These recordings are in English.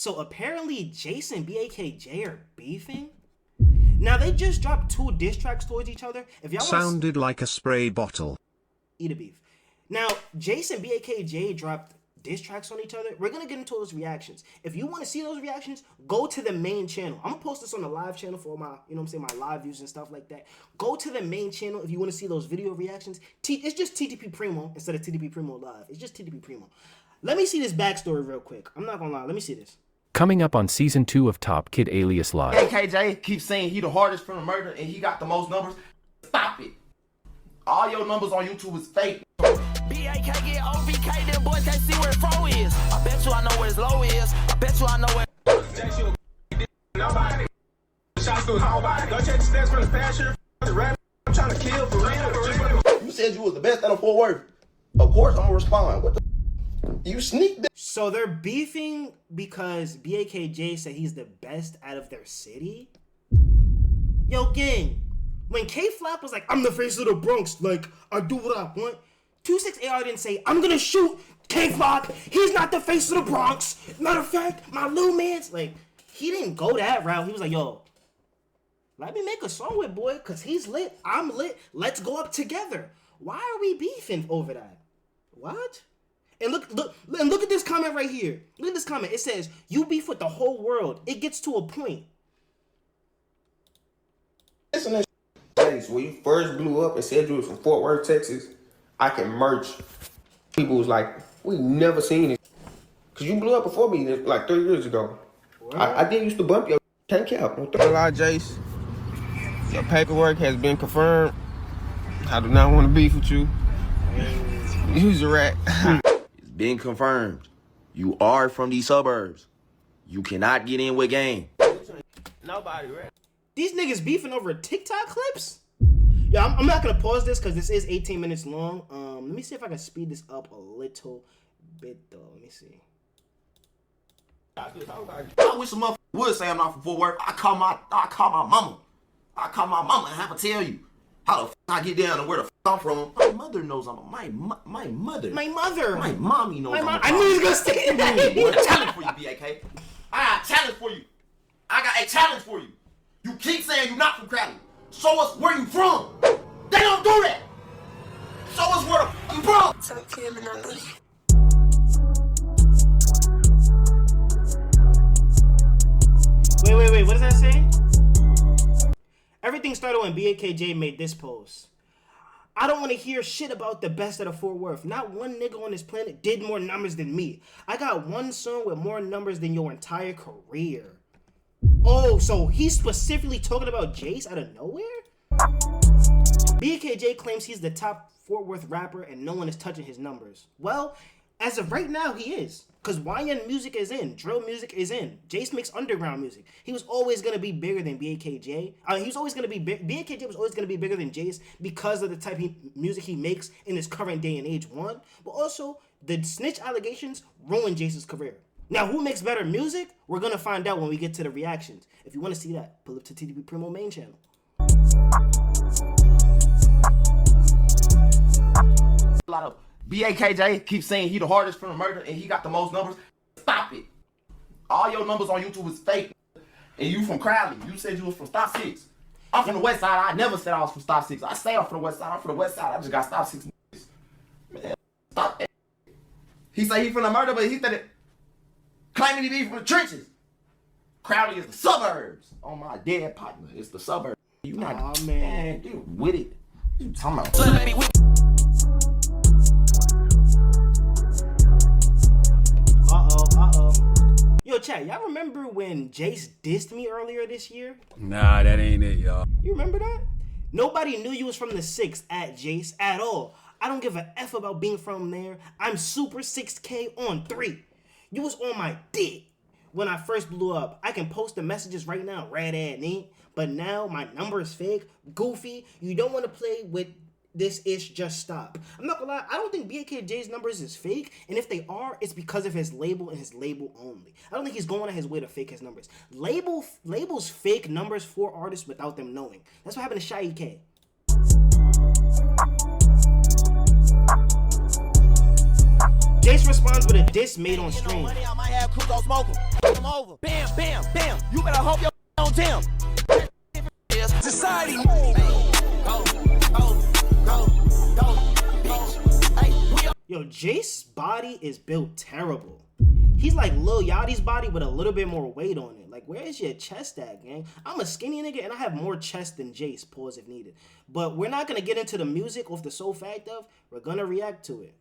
So apparently Jace and BAKJ are beefing. Now they just dropped 2 diss tracks towards each other. If y'all sounded like a spray bottle. Eat a beef. Now Jace and BAKJ dropped diss tracks on each other. We're gonna get into those reactions. If you want to see those reactions, go to the main channel. I'm gonna post this on the live channel for my, you know what I'm saying, my live views and stuff like that. Go to the main channel if you want to see those video reactions. It's just TTP Primo instead of TTP Primo Live. It's just TTP Primo. Let me see this backstory real quick. I'm not gonna lie. Let me see this. Coming up on Season 2 of Top Kid Alias Live. KJ keeps saying he the hardest from the murder and he got the most numbers. Stop it. All your numbers on YouTube is fake. BAK get OVK, them boys can't see where the fro is. I bet you I know where his low is. I bet you I know where. Nobody. Shots through nobody. Go check the stats from the fashion. I'm trying to kill for real. You said you was the best out of Fort Worth. Of course I'm gonna respond. What the? You sneaked. So they're beefing because BAKJ said he's the best out of their city. Yo, gang. When K-Flop was like, I'm the face of the Bronx, like, I do what I want. 26AR didn't say, I'm gonna shoot K-Flop. He's not the face of the Bronx. Matter of fact, my little man's like, he didn't go that route. He was like, yo, let me make a song with boy, cause he's lit, I'm lit. Let's go up together. Why are we beefing over that? What? And look at this comment right here. Look at this comment. It says, you beef with the whole world. It gets to a point. Listen to Jace, when you first blew up and said you was from Fort Worth, Texas, I can merch. People was like, we never seen it. Cause you blew up before me like 3 years ago. I did used to bump your tank out. Don't lie, Jace. Your paperwork has been confirmed. I do not want to beef with you. You's a rat. It's been confirmed. You are from these suburbs. You cannot get in with game. Nobody, right? These niggas beefing over TikTok clips? Yeah, I'm not gonna pause this because this is 18 minutes long. Let me see if I can speed this up a little bit though. Let me see. I wish a motherfucker would say I'm not from Fort Worth. I call my mama. I call my mama and have to tell you how the f I get down and where the f I'm from. My mother knows my mother. My mother. My mommy knows I knew he was gonna say that. I got a challenge for you, BAK. I got a challenge for you. I got a challenge for you. You keep saying you're not from Cali. Show us where you from. They don't do that. Show us where the f you from. Wait, what does that say? Everything started when BAKJ made this post. I don't want to hear shit about the best out of Fort Worth. Not one nigga on this planet did more numbers than me. I got one song with more numbers than your entire career. Oh, so he's specifically talking about Jace out of nowhere? BAKJ claims he's the top Fort Worth rapper and no one is touching his numbers. Well, as of right now, he is. Because YN music is in. Drill music is in. Jace makes underground music. He was always going to be bigger than BAKJ. He was always going to be big. BAKJ was always going to be bigger than Jace because of the type of music he makes in this current day and age, one. But also, the snitch allegations ruined Jace's career. Now, who makes better music? We're going to find out when we get to the reactions. If you want to see that, pull up to TTP Primo main channel. A lot of BAKJ keeps saying he the hardest from the murder and he got the most numbers. Stop it. All your numbers on YouTube is fake. And you from Crowley. You said you was from Stop 6. I'm from the West Side. I never said I was from Stop 6. I say I'm from the West Side. I'm from the West Side. I just got Stop 6. Man, stop that. He said he from the murder, but he said it claiming he be from the trenches. Crowley is the suburbs. Oh my dead partner, it's the suburbs. You not, oh, man. Get with it. What you talking about? Yo, chat, y'all remember when Jace dissed me earlier this year? Nah, that ain't it, y'all. You remember that? Nobody knew you was from the 6 at Jace at all. I don't give a F about being from there. I'm super 6K on 3. You was on my dick when I first blew up. I can post the messages right now, red ad me. But now my number is fake, goofy. You don't want to play with this ish, just stop. I'm not gonna lie, I don't think BAKJ's numbers is fake, and if they are, it's because of his label and his label only. I don't think he's going on his way to fake his numbers. Labels fake numbers for artists without them knowing. That's what happened to Shy K. Jace responds with a diss made on stream. them over. Bam, bam, bam. You better hope your on Tim. Society. Yo, Jace's body is built terrible. He's like Lil Yachty's body with a little bit more weight on it. Like, where is your chest at, gang? I'm a skinny nigga and I have more chest than Jace, pause if needed. But we're not gonna get into the music off the sole fact of we're gonna react to it.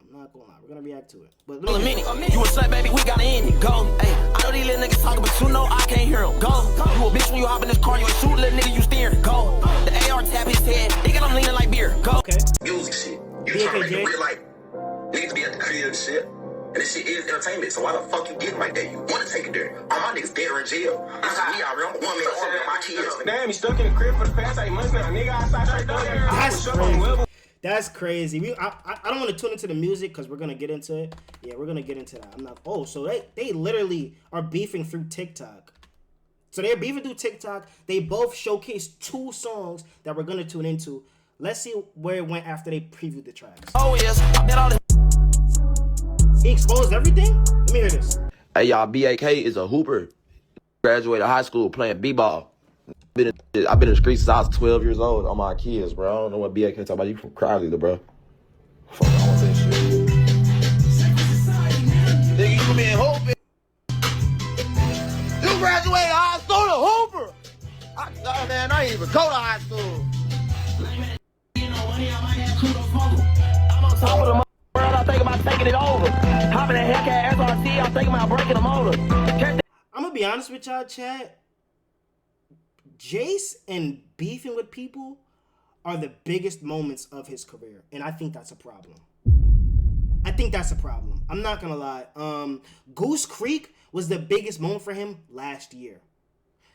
I'm not gonna lie, we're gonna react to it. But let me You a slut, baby, we gotta end it. Go. Hey, I know these little niggas talking, but you know I can't hear them. Go. You a bitch when you hop in this car, you ain't shoot, little nigga, you steering. Go. The AR tap his head, they got him leaning like beer. Go. Okay. Music shit. You trying to make it real life. Need to be at the crib and shit. And this shit is entertainment, so why the fuck you getting like that? You want to take it there. All my niggas dead or in jail. This is me out here. I'm the one man with my kids. Damn, you stuck in the crib for the past 8 months now. Nigga, outside straight down there. That's crazy. That's crazy. I don't want to tune into the music because we're gonna get into it. Yeah, we're gonna get into that. I'm not. Oh, so they literally are beefing through TikTok. So they're beefing through TikTok. They both showcased 2 songs that we're gonna tune into. Let's see where it went after they previewed the tracks. Oh yes, I bet all this. He exposed everything? Let me hear this. Hey, y'all, BAK is a hooper. Graduated high school playing b-ball. I've been in the streets since I was 12 years old on my kids, bro. I don't know what BAK talk about. You from Crowley, bro. Fuck, I want that shit. Nigga, you been hooping. You graduated high school to hooper. Man, I ain't even go to high school. I'm on top of the world, I think about taking it over. Hopping that Hellcat SRT, I'm thinking about breaking the motor. I'm gonna be honest with y'all, chat. Jace and beefing with people are the biggest moments of his career, and I think that's a problem. I'm not gonna lie. Goose Creek was the biggest moment for him last year.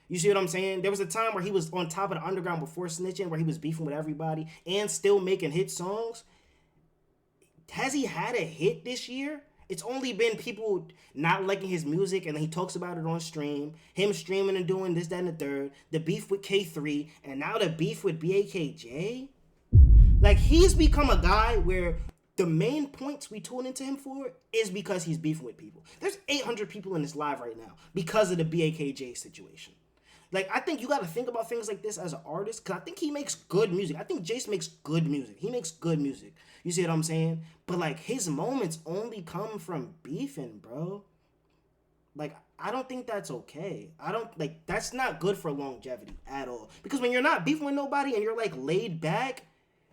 You see what I'm saying? There was a time where he was on top of the underground before snitching, where he was beefing with everybody and still making hit songs. Has he had a hit this year? It's only been people not liking his music, and then he talks about it on stream. Him streaming and doing this, that, and the third. The beef with K3, and now the beef with BAKJ. Like, he's become a guy where the main points we tune into him for is because he's beefing with people. There's 800 people in this live right now because of the BAKJ situation. Like, I think you got to think about things like this as an artist, because I think he makes good music. I think Jace makes good music. He makes good music. You see what I'm saying? But, like, his moments only come from beefing, bro. Like, I don't think that's okay. That's not good for longevity at all. Because when you're not beefing with nobody and you're, like, laid back,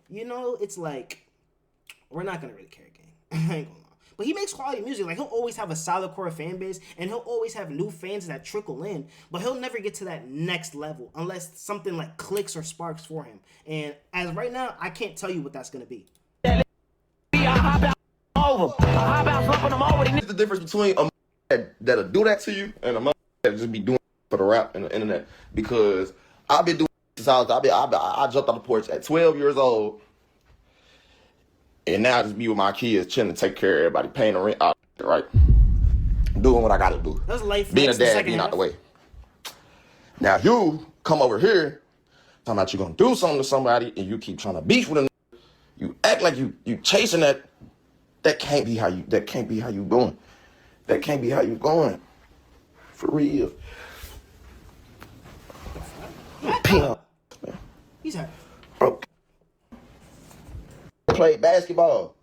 you know, it's like, we're not going to really care, gang. I ain't gonna lie. But he makes quality music. Like, he'll always have a solid core fan base, and he'll always have new fans that trickle in, but he'll never get to that next level unless something like clicks or sparks for him. And as right now, I can't tell you what that's going to be. What's the difference between a that'll do that to you and a that just be doing for the rap and the internet? Because I've been doing this since I jumped on the porch at 12 years old, and now I just be with my kids, chilling, take care of everybody, paying the rent, right? Doing what I gotta do. That's life. Being a dad, being out the way. Now you come over here, talking about you gonna do something to somebody, and you keep trying to beef with them. You act like you chasing that. That can't be how you going. That can't be how you going. For real. Pimp. He's happy. Bro. Played basketball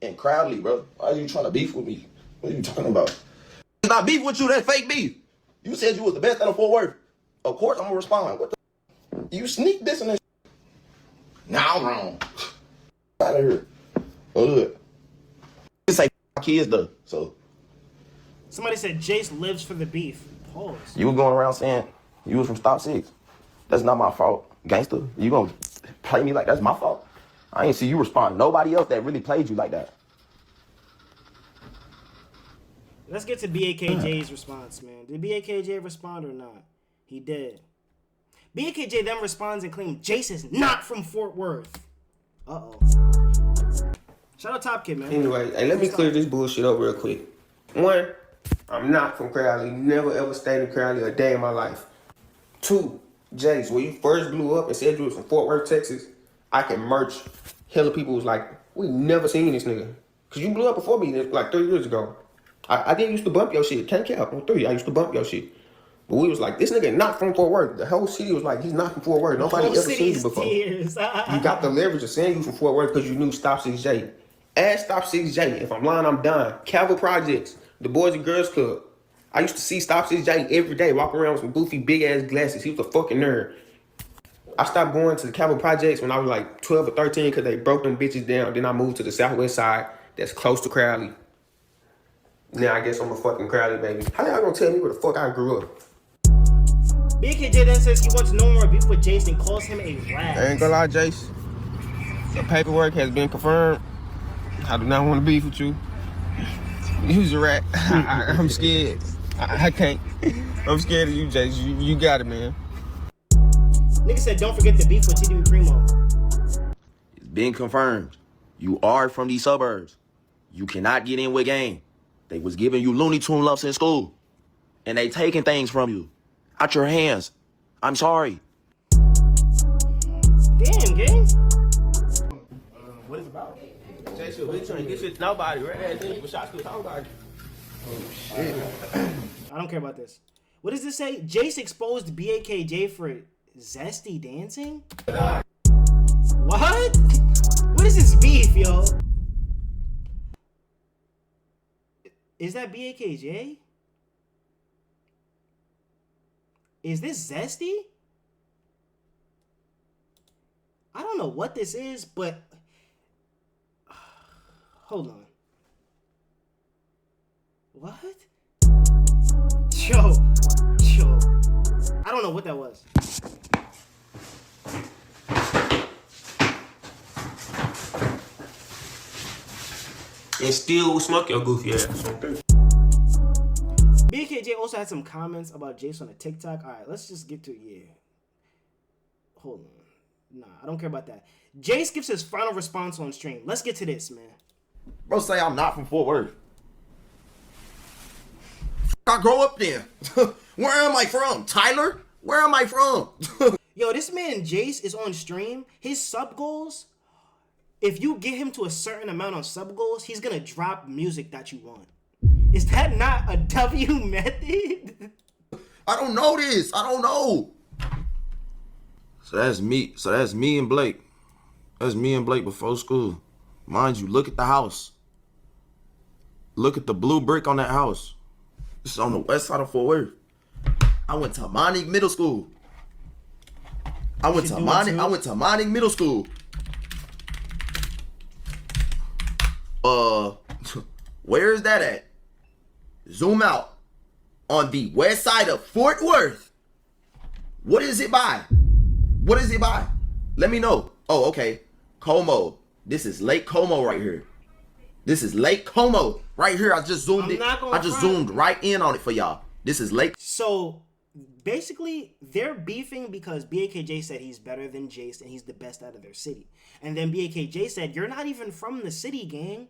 in Crowley, bro. Why are you trying to beef with me? What are you talking about? It's not beef with you, that's fake beef. You said you was the best out of Fort Worth. Of course I'm gonna respond. What the? You sneak this and this. Now I'm wrong. Out of here. Good. This ain't my kids though, so. Somebody said Jace lives for the beef. Pause. You was going around saying you was from Stop 6. That's not my fault. Gangster, you gonna play me like that's my fault? I ain't see you respond. Nobody else that really played you like that. Let's get to BAKJ's response, man. Did BAKJ respond or not? He did. BAKJ then responds and claims Jace is not from Fort Worth. Uh-oh. Shout out Top Kid, man. Anyway, hey, let me clear this bullshit up real quick. One, I'm not from Crowley. Never ever stayed in Crowley a day in my life. Two, Jace, when you first blew up and said you was from Fort Worth, Texas, I can merch. Hella people was like, we never seen this nigga. Cause you blew up before me like 3 years ago. I didn't used to bump your shit. Can't cap on 3. I used to bump your shit. But we was like, this nigga not from Fort Worth. The whole city was like, he's not from Fort Worth. Nobody ever seen you before. You got the leverage of saying you from Fort Worth because you knew Stop 6J. Ask Stop 6J. If I'm lying, I'm done. Caval Projects, the Boys and Girls Club. I used to see Stop 6J every day, walking around with some goofy big ass glasses. He was a fucking nerd. I stopped going to the Caval Projects when I was like 12 or 13 because they broke them bitches down. Then I moved to the Southwest side that's close to Crowley. Now I guess I'm a fucking Crowley baby. How y'all gonna tell me where the fuck I grew up? BKJ then says he wants no more beef with Jace and calls him a rat. I ain't gonna lie, Jace. The paperwork has been confirmed. I do not want to beef with you. You's a rat. I'm scared. I can't. I'm scared of you, Jace. You got it, man. Nigga said don't forget the beef with TDP Primo. It's been confirmed. You are from these suburbs. You cannot get in with gang. They was giving you Looney Tune lumps in school. And they taking things from you. Out your hands. I'm sorry. Damn, gang. What is it about? Jace, bitch trying to get shit to nobody. Red ass nigga for shots to nobody. Oh, shit. I don't care about this. What does this say? Jace exposed BAKJ for zesty dancing? What? What is this beef, yo? Is that BAKJ? Is this zesty? I don't know what this is, but hold on. What? Yo. I don't know what that was. And still smoke your goofy ass. BKJ also had some comments about Jace on a TikTok. All right, let's just get to it. Yeah. Hold on. Nah, I don't care about that. Jace gives his final response on stream. Let's get to this, man. Bro, say I'm not from Fort Worth. I grow up there. Where am I from? Tyler? Where am I from? Yo, this man Jace is on stream. His sub goals, if you get him to a certain amount on sub goals, he's gonna drop music that you want. Is that not a W method? I don't know this. I don't know. So that's me. So that's me and Blake. That's me and Blake before school. Mind you, look at the house. Look at the blue brick on that house. This is on the west side of Fort Worth. I went to Monig Middle School. I went to Monig Middle School. Where is that at? Zoom out. On the west side of Fort Worth. What is it by? What is it by? Let me know. Oh, okay. Como. This is Lake Como right here. This is Lake Como right here. I just zoomed it. I just zoomed right in on it for y'all. This is Lake. So basically, they're beefing because BAKJ said he's better than Jace and he's the best out of their city. And then BAKJ said, you're not even from the city, gang.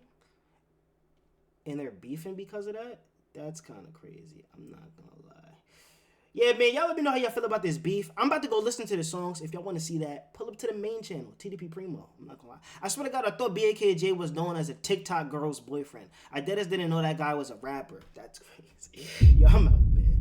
And they're beefing because of that? That's kind of crazy. I'm not gonna lie. Yeah, man, y'all let me know how y'all feel about this beef. I'm about to go listen to the songs. If y'all want to see that, pull up to the main channel, TDP Primo. I'm not gonna lie. I swear to God, I thought BAKJ was known as a TikTok girl's boyfriend. I didn't know that guy was a rapper. That's crazy. Yo, I'm out, man.